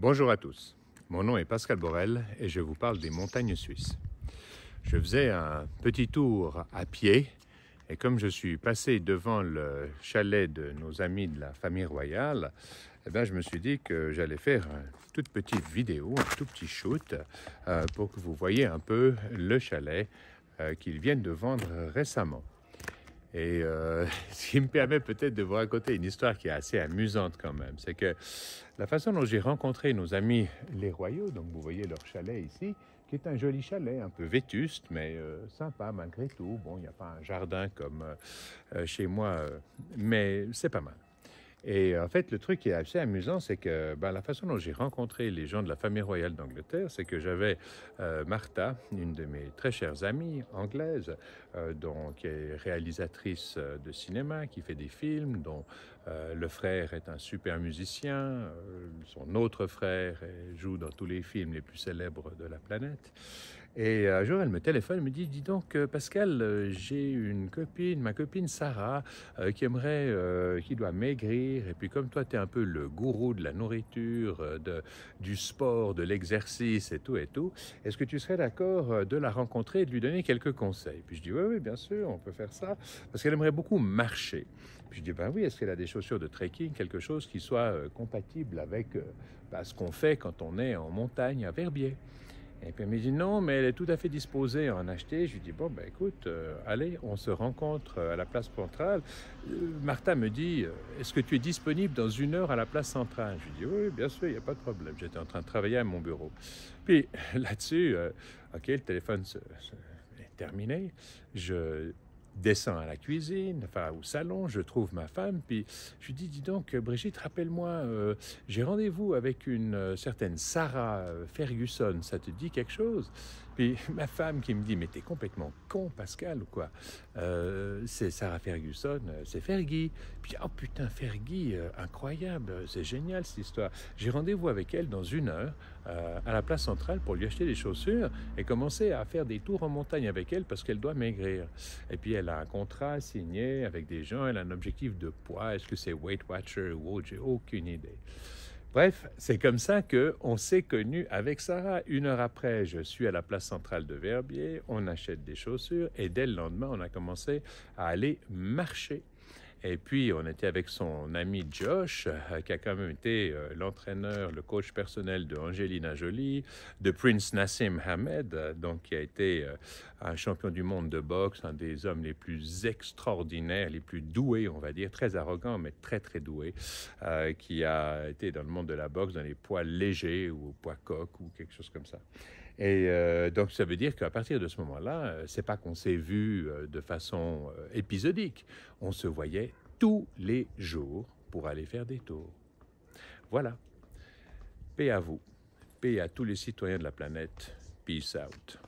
Bonjour à tous, mon nom est Pascal Borel et je vous parle des montagnes suisses. Je faisais un petit tour à pied et comme je suis passé devant le chalet de nos amis de la famille royale, je me suis dit que j'allais faire une toute petite vidéo, un tout petit shoot pour que vous voyez un peu le chalet qu'ils viennent de vendre récemment. Et ce qui me permet peut-être de vous raconter une histoire qui est assez amusante quand même, c'est que la façon dont j'ai rencontré nos amis les Royaux, donc vous voyez leur chalet ici, qui est un joli chalet, un peu vétuste, mais sympa malgré tout. Bon, il n'y a pas un jardin comme chez moi, mais c'est pas mal. Et en fait, le truc qui est assez amusant, c'est que la façon dont j'ai rencontré les gens de la famille royale d'Angleterre, c'est que j'avais Martha, une de mes très chères amies anglaises, qui est réalisatrice de cinéma, qui fait des films, dont le frère est un super musicien, son autre frère joue dans tous les films les plus célèbres de la planète. Et un jour, elle me téléphone, elle me dit, dis donc Pascal, j'ai une copine, ma copine Sarah, qui doit maigrir. Et puis comme toi, tu es un peu le gourou de la nourriture, du sport, de l'exercice et tout, est-ce que tu serais d'accord de la rencontrer et de lui donner quelques conseils? Puis je dis, oui, bien sûr, on peut faire ça, parce qu'elle aimerait beaucoup marcher. Puis je dis, ben oui, est-ce qu'elle a des chaussures de trekking, quelque chose qui soit compatible avec ce qu'on fait quand on est en montagne à Verbier? Et puis elle me dit non, mais elle est tout à fait disposée à en acheter. Je lui dis bon, écoute, allez, on se rencontre à la place centrale. Martha me dit, est-ce que tu es disponible dans 1 heure à la place centrale? Je lui dis oui, bien sûr, il n'y a pas de problème. J'étais en train de travailler à mon bureau. Puis là-dessus, ok, le téléphone est terminé. Je descends à la cuisine, enfin au salon, je trouve ma femme, puis je lui dis donc Brigitte, rappelle-moi, j'ai rendez-vous avec une certaine Sarah Ferguson, ça te dit quelque chose? Puis ma femme qui me dit, mais t'es complètement con Pascal ou quoi? C'est Sarah Ferguson, c'est Fergie. Puis oh putain Fergie, incroyable, c'est génial cette histoire. J'ai rendez-vous avec elle dans 1 heure à la place centrale pour lui acheter des chaussures et commencer à faire des tours en montagne avec elle parce qu'elle doit maigrir. Et puis elle a un contrat signé avec des gens, elle a un objectif de poids, est-ce que c'est Weight Watcher ou autre, j'ai aucune idée. Bref, c'est comme ça qu'on s'est connus avec Sarah. 1 heure après, je suis à la place centrale de Verbier, on achète des chaussures et dès le lendemain, on a commencé à aller marcher. Et puis, on était avec son ami Josh, qui a quand même été l'entraîneur, le coach personnel de Angelina Jolie, de Prince Nassim Hamed, qui a été un champion du monde de boxe, un des hommes les plus extraordinaires, les plus doués, on va dire, très arrogant, mais très, très doué, qui a été dans le monde de la boxe, dans les poids légers ou poids coq ou quelque chose comme ça. Et donc, ça veut dire qu'à partir de ce moment-là, c'est pas qu'on s'est vu de façon épisodique. On se voyait tous les jours pour aller faire des tours. Voilà. Paix à vous. Paix à tous les citoyens de la planète. Peace out.